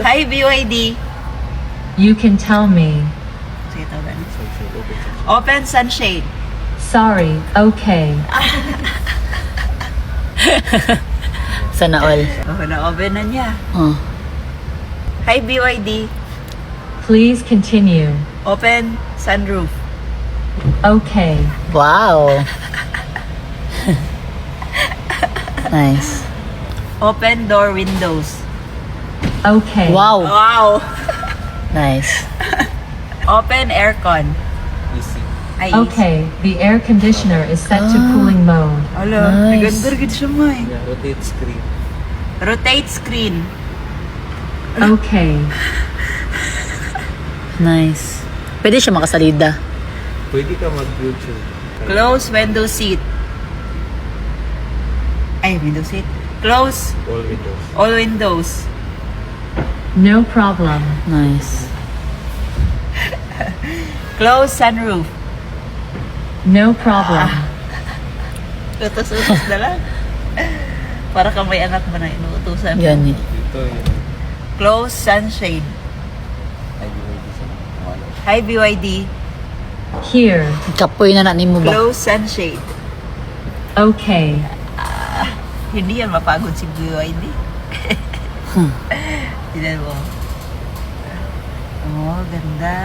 Hi, BYD. You can tell me. Sige, tawagan. Open sunshade. Sorry, okay. Sana all. Oh, na-open na niya. Oh. Hi, BYD. Please continue. Open sunroof. Okay. Wow. Nice. Open door windows. Okay. Wow. Wow. Nice. Open aircon. Easy. Ay, Okay, the air conditioner is set to cooling mode. Ala, Nice. naganda rin siya mo eh. Yeah, rotate screen. Rotate screen. Okay. Nice. Pwede siya makasalida. Pwede ka mag-YouTube. Close window seat. Ay, window seat. Close All windows. all windows. No problem. Nice. Close sunroof. No problem. Utos-utos na lang. Para kang may anak mo na inuutusan. Yan eh. Dito yun. Close sunshade. Hi, BYD. Here. Kapoy na ni mo ba? Close sunshade. Okay. Hindi yan mapagod si BYD. Tignan mo. Oh, ganda.